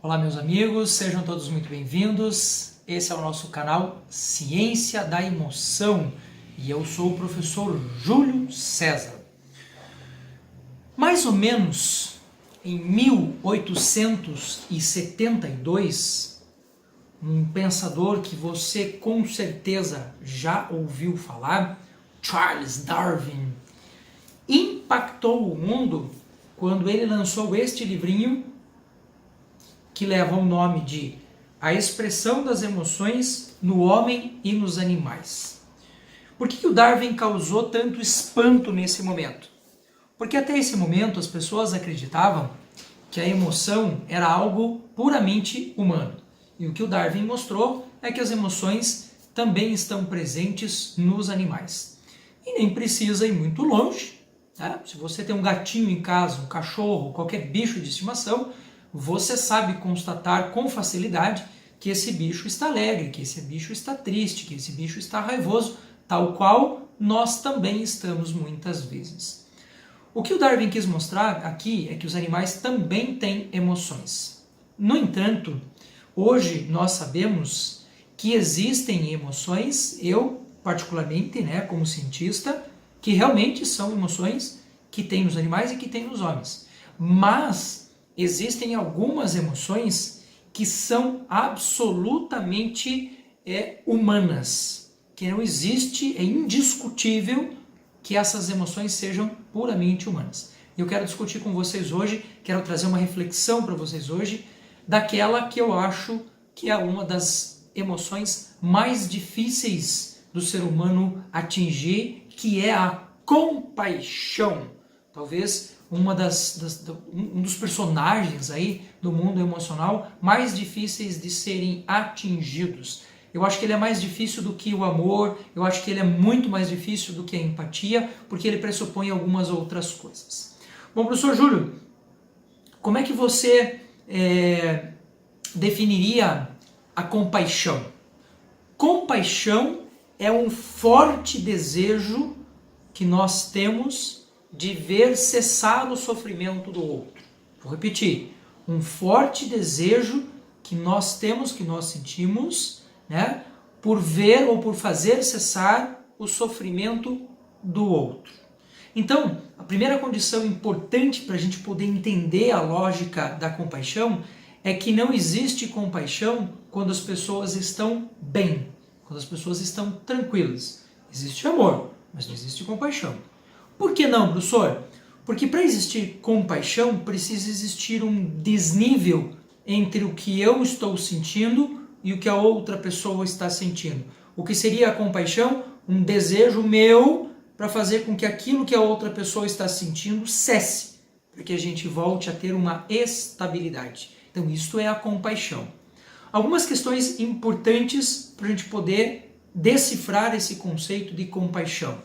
Olá, meus amigos, sejam todos muito bem-vindos. Esse é o nosso canal Ciência da Emoção e eu sou o professor Júlio César. Mais ou menos em 1872, um pensador que você com certeza já ouviu falar, Charles Darwin, impactou o mundo quando ele lançou este livrinho que leva o nome de A Expressão das Emoções no Homem e nos Animais. Por que o Darwin causou tanto espanto nesse momento? Porque até esse momento as pessoas acreditavam que a emoção era algo puramente humano. E o que o Darwin mostrou é que as emoções também estão presentes nos animais. E nem precisa ir muito longe, né? Se você tem um gatinho em casa, um cachorro, qualquer bicho de estimação, você sabe constatar com facilidade que esse bicho está alegre, que esse bicho está triste, que esse bicho está raivoso, tal qual nós também estamos muitas vezes. O que o Darwin quis mostrar aqui é que os animais também têm emoções. No entanto, hoje nós sabemos que existem emoções, eu particularmente, como cientista, que realmente são emoções que tem nos animais e que tem nos homens. Mas existem algumas emoções que são absolutamente humanas, que não existe, é indiscutível que essas emoções sejam puramente humanas. Eu quero discutir com vocês hoje, quero trazer uma reflexão para vocês hoje, daquela que eu acho que é uma das emoções mais difíceis do ser humano atingir, que é a compaixão. Talvez um dos personagens aí do mundo emocional mais difíceis de serem atingidos. Eu acho que ele é mais difícil do que o amor, eu acho que ele é muito mais difícil do que a empatia, porque ele pressupõe algumas outras coisas. Bom, professor Júlio, como é que você definiria a compaixão? Compaixão é um forte desejo que nós temos de ver cessar o sofrimento do outro. Vou repetir, um forte desejo que nós temos, que nós sentimos, por ver ou por fazer cessar o sofrimento do outro. Então, a primeira condição importante para a gente poder entender a lógica da compaixão é que não existe compaixão quando as pessoas estão bem, quando as pessoas estão tranquilas. Existe amor, mas não existe compaixão. Por que não, professor? Porque para existir compaixão precisa existir um desnível entre o que eu estou sentindo e o que a outra pessoa está sentindo. O que seria a compaixão? Um desejo meu para fazer com que aquilo que a outra pessoa está sentindo cesse, para que a gente volte a ter uma estabilidade. Então, isto é a compaixão. Algumas questões importantes para a gente poder decifrar esse conceito de compaixão.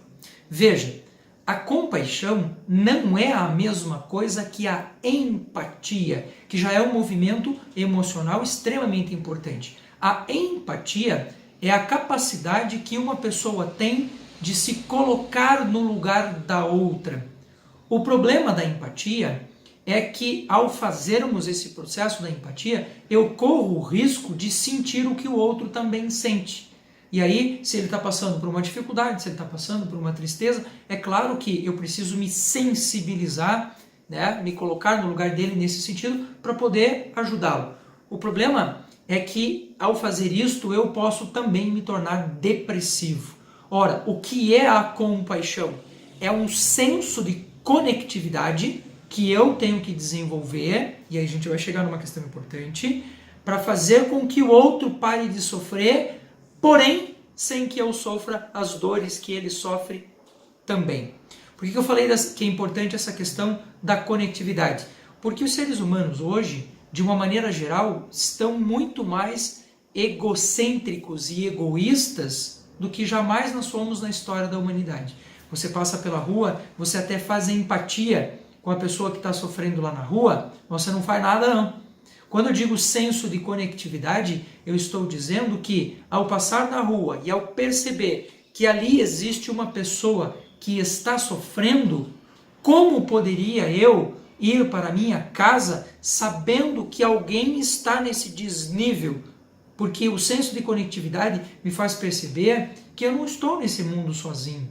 Veja, a compaixão não é a mesma coisa que a empatia, que já é um movimento emocional extremamente importante. A empatia é a capacidade que uma pessoa tem de se colocar no lugar da outra. O problema da empatia é que, ao fazermos esse processo da empatia, eu corro o risco de sentir o que o outro também sente. E aí, se ele está passando por uma dificuldade, se ele está passando por uma tristeza, é claro que eu preciso me sensibilizar, me colocar no lugar dele nesse sentido, para poder ajudá-lo. O problema é que, ao fazer isto, eu posso também me tornar depressivo. Ora, o que é a compaixão? É um senso de conectividade que eu tenho que desenvolver, e aí a gente vai chegar numa questão importante, para fazer com que o outro pare de sofrer, porém, sem que eu sofra as dores que ele sofre também. Por que eu falei que é importante essa questão da conectividade? Porque os seres humanos hoje, de uma maneira geral, estão muito mais egocêntricos e egoístas do que jamais nós fomos na história da humanidade. Você passa pela rua, você até faz empatia com a pessoa que está sofrendo lá na rua, você não faz nada não. Quando eu digo senso de conectividade, eu estou dizendo que ao passar na rua e ao perceber que ali existe uma pessoa que está sofrendo, como poderia eu ir para a minha casa sabendo que alguém está nesse desnível, porque o senso de conectividade me faz perceber que eu não estou nesse mundo sozinho,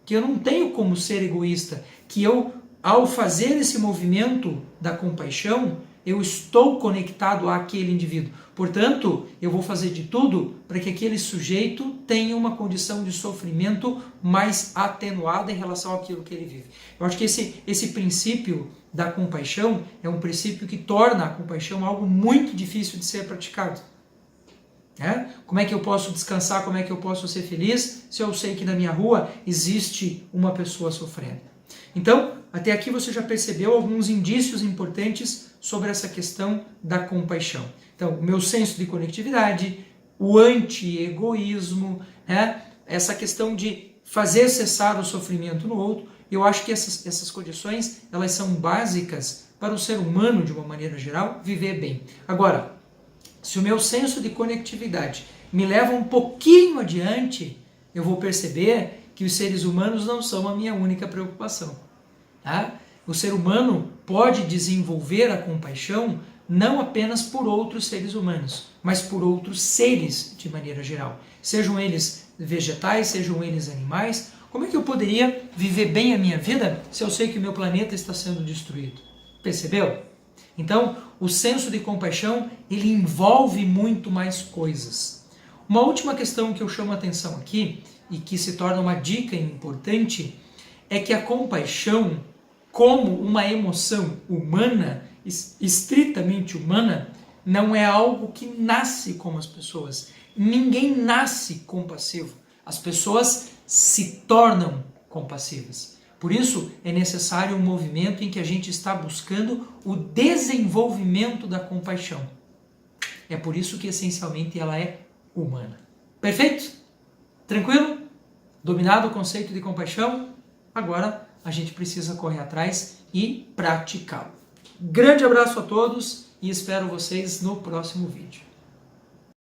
que eu não tenho como ser egoísta, que eu, ao fazer esse movimento da compaixão, eu estou conectado àquele indivíduo. Portanto, eu vou fazer de tudo para que aquele sujeito tenha uma condição de sofrimento mais atenuada em relação àquilo que ele vive. Eu acho que esse princípio da compaixão é um princípio que torna a compaixão algo muito difícil de ser praticado. Como é que eu posso descansar, como é que eu posso ser feliz se eu sei que na minha rua existe uma pessoa sofrendo? Então, até aqui você já percebeu alguns indícios importantes sobre essa questão da compaixão. Então, o meu senso de conectividade, o anti-egoísmo, essa questão de fazer cessar o sofrimento no outro. Eu acho que essas condições elas são básicas para o ser humano, de uma maneira geral, viver bem. Agora, se o meu senso de conectividade me leva um pouquinho adiante, eu vou perceber que os seres humanos não são a minha única preocupação. O ser humano pode desenvolver a compaixão não apenas por outros seres humanos, mas por outros seres de maneira geral. Sejam eles vegetais, sejam eles animais. Como é que eu poderia viver bem a minha vida se eu sei que o meu planeta está sendo destruído? Percebeu? Então, o senso de compaixão, ele envolve muito mais coisas. Uma última questão que eu chamo a atenção aqui, e que se torna uma dica importante, é que a compaixão, como uma emoção humana, estritamente humana, não é algo que nasce com as pessoas. Ninguém nasce compassivo. As pessoas se tornam compassivas. Por isso, é necessário um movimento em que a gente está buscando o desenvolvimento da compaixão. É por isso que, essencialmente, ela é humana. Perfeito? Tranquilo? Dominado o conceito de compaixão? Agora a gente precisa correr atrás e praticá-lo. Grande abraço a todos e espero vocês no próximo vídeo.